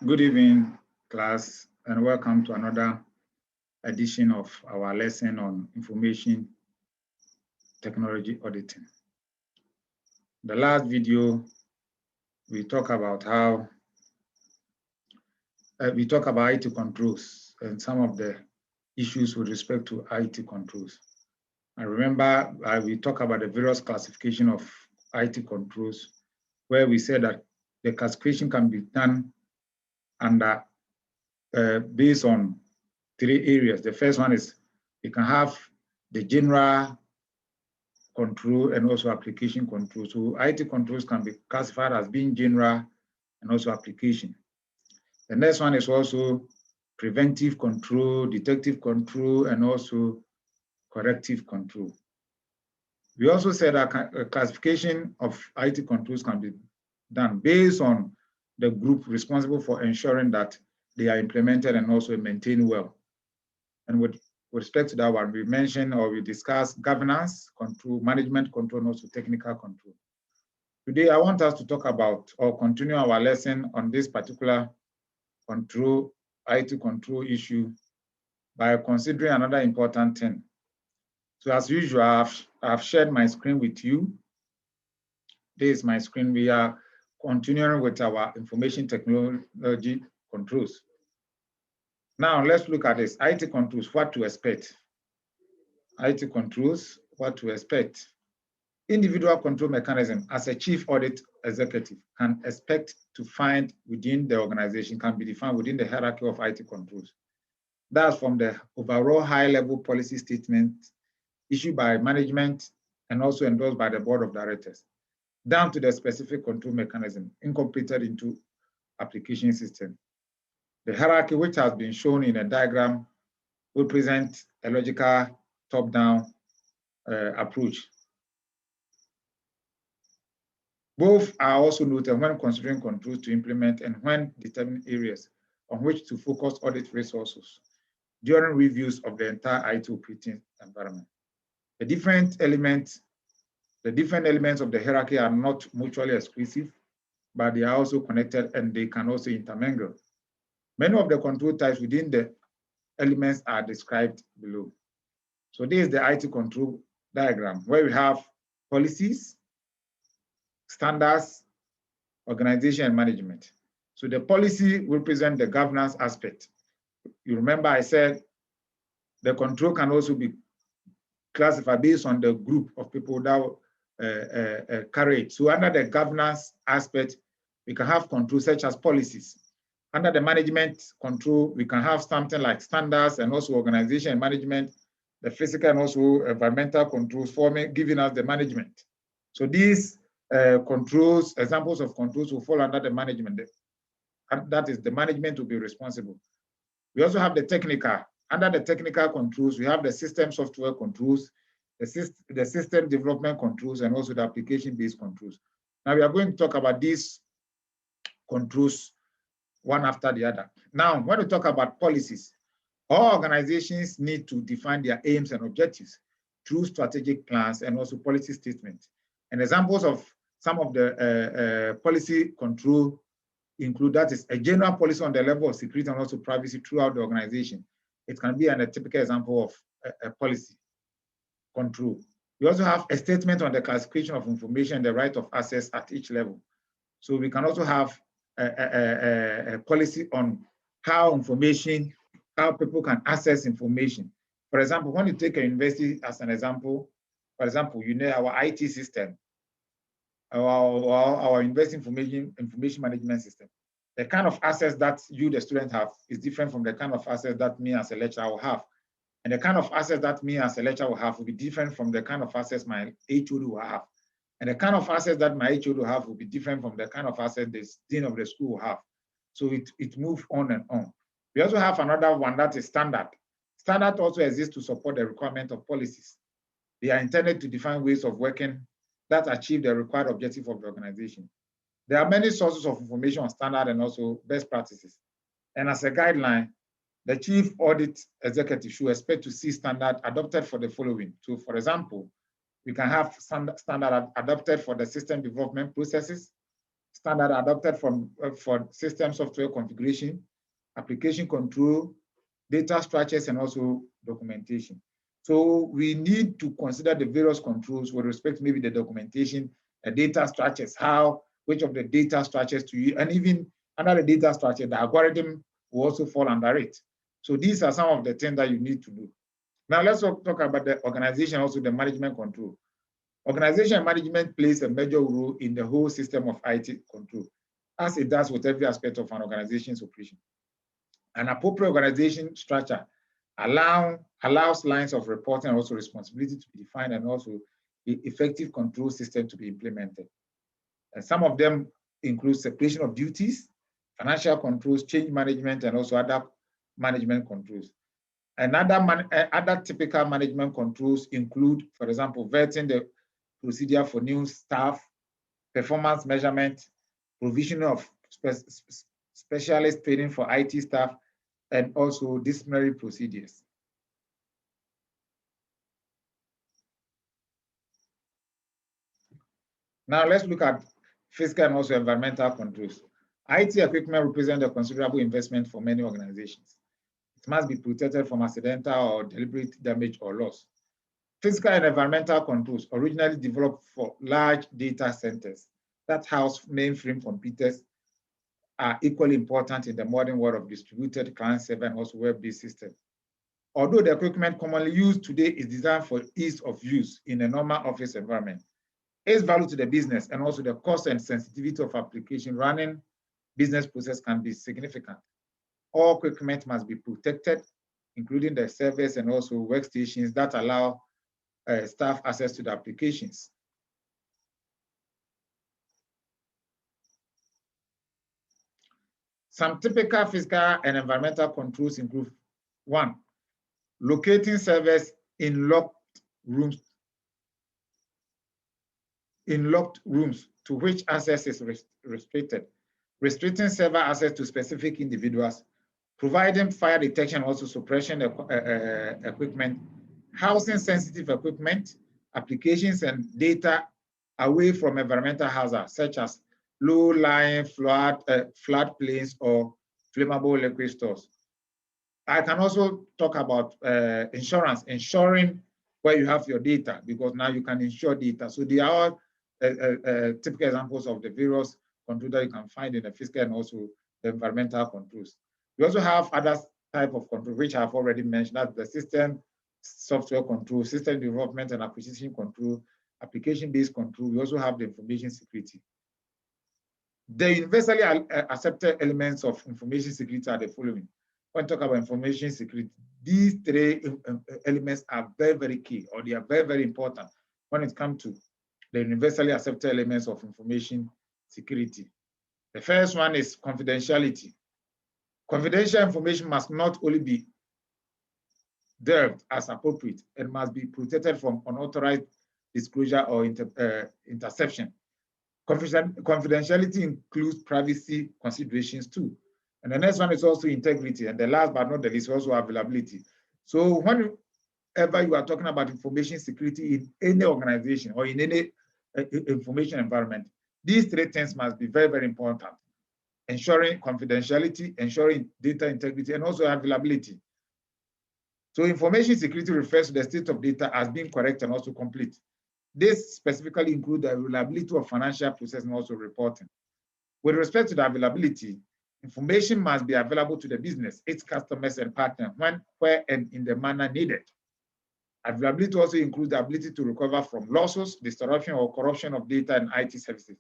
Good evening, class, and welcome to another edition of our lesson on information technology auditing. The last video, we talk about IT controls and some of the issues with respect to IT controls. I remember we talked about the various classification of IT controls, where we said that the classification can be done under based on three areas. The first one is you can have the general control and also application control. So IT controls can be classified as being general and also application. The next one is also preventive control, detective control, and also corrective control. We also said that classification of IT controls can be done based on the group responsible for ensuring that they are implemented and also maintained well. And with respect to that one, we mentioned or we discussed governance, control, management control, and also technical control. Today, I want us to talk about or continue our lesson on this particular control, IT control issue by considering another important thing. So as usual, I've shared my screen with you. This is my screen. We are continuing with our information technology controls. Now let's look at this. IT controls, what to expect. IT controls, what to expect. Individual control mechanism as a chief audit executive can expect to find within the organization, can be defined within the hierarchy of IT controls. That's from the overall high-level policy statement issued by management and also endorsed by the board of directors, down to the specific control mechanism incorporated into application system. The hierarchy, which has been shown in a diagram, will present a logical top-down approach. Both are also noted when considering controls to implement and when determining areas on which to focus audit resources during reviews of the entire IT operating environment. The different elements of the hierarchy are not mutually exclusive, but they are also connected and they can also intermingle. Many of the control types within the elements are described below. So this is the IT control diagram where we have policies, standards, organization, and management. So the policy will present the governance aspect. You remember I said the control can also be classified based on the group of people that carry it. So under the governance aspect, we can have controls such as policies. Under the management control, we can have something like standards and also organization and management, the physical and also environmental controls giving us the management. So these controls, examples of controls will fall under the management. And that is the management will be responsible. We also have the technical. Under the technical controls, we have the system software controls, the system development controls, and also the application-based controls. Now we are going to talk about these controls one after the other. Now, when we talk about policies, all organizations need to define their aims and objectives through strategic plans and also policy statements. And examples of some of the policy control include that is a general policy on the level of security and also privacy throughout the organization. It can be a typical example of a policy control. We also have a statement on the classification of information and the right of access at each level. So we can also have a policy on how people can access information. For example, when you take a university as an example, for example, you know our IT system, our university information management system. The kind of access that you, the student, have is different from the kind of access that me as a lecturer will have. And the kind of access that me as a lecturer will have will be different from the kind of access my HOD will have. And the kind of access that my HOD will have will be different from the kind of access the dean of the school will have. So it moves on and on. We also have another one that is standard. Standard also exists to support the requirement of policies. They are intended to define ways of working that achieve the required objective of the organization. There are many sources of information on standard and also best practices. And as a guideline, the chief audit executive should expect to see standard adopted for the following. So for example, we can have standard adopted for the system development processes, standard adopted for system software configuration, application control, data structures, and also documentation. So we need to consider the various controls with respect to maybe the documentation, the data structures, which of the data structures to use, and even under the data structure, the algorithm will also fall under it. So these are some of the things that you need to do. Now let's talk about the organization, also the management control. Organization management plays a major role in the whole system of IT control, as it does with every aspect of an organization's operation. An appropriate organization structure allows lines of reporting and also responsibility to be defined, and also the effective control system to be implemented. And some of them include separation of duties, financial controls, change management, and also other management controls. And other typical management controls include, for example, vetting the procedure for new staff, performance measurement, provision of specialist training for IT staff, and also disciplinary procedures. Now let's look at fiscal and also environmental controls. IT equipment represents a considerable investment for many organizations. It must be protected from accidental or deliberate damage or loss. Fiscal and environmental controls, originally developed for large data centers that house mainframe computers, are equally important in the modern world of distributed client-server and also web-based systems. Although the equipment commonly used today is designed for ease of use in a normal office environment, its value to the business and also the cost and sensitivity of application running business process can be significant. All equipment must be protected, including the servers and also workstations that allow staff access to the applications. Some typical fiscal and environmental controls include: 1, locating servers in locked rooms to which access is restricted, restricting server access to specific individuals, providing fire detection, also suppression equipment, housing sensitive equipment, applications, and data away from environmental hazards such as low-lying flood plains or flammable liquid stores. I can also talk about insurance, ensuring where you have your data, because now you can insure data. So they are typical examples of the various controls that you can find in the fiscal and also the environmental controls. We also have other type of control, which I've already mentioned, that's the system software control, system development and acquisition control, application-based control. We also have the information security. The universally accepted elements of information security are the following. When we talk about information security, these 3 elements are very, very key, or they are very, very important when it comes to the universally accepted elements of information security. The first one is confidentiality. Confidential information must not only be dealt as appropriate, it must be protected from unauthorized disclosure or interception. Confidentiality includes privacy considerations too. And the next one is also integrity. And the last but not the least, also availability. So whenever you are talking about information security in any organization or in any information environment, these 3 things must be very, very important. Ensuring confidentiality, ensuring data integrity, and also availability. So information security refers to the state of data as being correct and also complete. This specifically includes the availability of financial processing and also reporting. With respect to the availability, information must be available to the business, its customers and partners when, where, and in the manner needed. Availability also includes the ability to recover from losses, disruption, or corruption of data and IT services,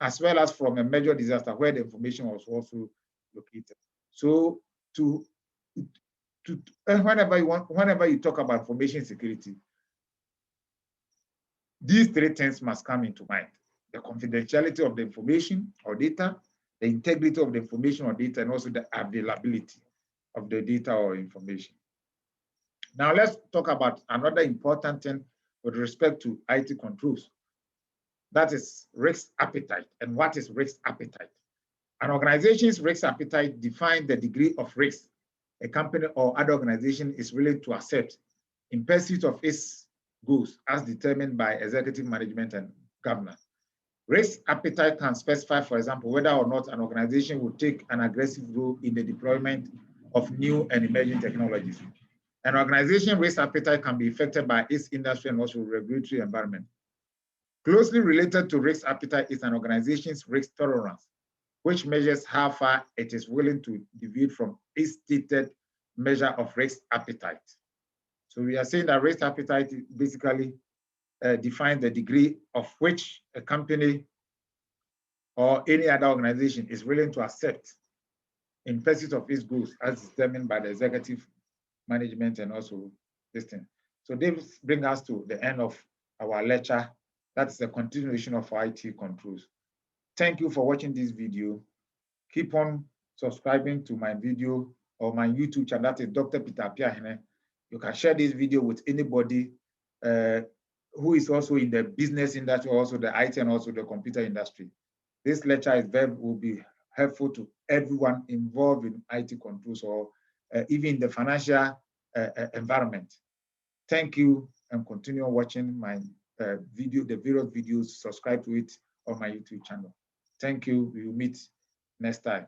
as well as from a major disaster where the information was also located. So whenever you talk about information security, these 3 things must come into mind: the confidentiality of the information or data, the integrity of the information or data, and also the availability of the data or information. Now let's talk about another important thing with respect to IT controls. That is risk appetite. And what is risk appetite? An organization's risk appetite defines the degree of risk a company or other organization is willing to accept in pursuit of its goals as determined by executive management and governance. Risk appetite can specify, for example, whether or not an organization will take an aggressive role in the deployment of new and emerging technologies. An organization's risk appetite can be affected by its industry and also regulatory environment. Closely related to risk appetite is an organization's risk tolerance, which measures how far it is willing to deviate from its stated measure of risk appetite. So we are saying that risk appetite basically defines the degree of which a company or any other organization is willing to accept in pursuit of its goals as determined by the executive management and also this thing. So this brings us to the end of our lecture. That's the continuation of IT controls. Thank you for watching this video. Keep on subscribing to my video or my YouTube channel. That is Dr. Peter Piahene. You can share this video with anybody who is also in the business industry, also the IT and also the computer industry. This lecture will be helpful to everyone involved in IT controls or even in the financial environment. Thank you, and continue watching my the various videos. Subscribe to it on my YouTube channel. Thank you. We will meet next time.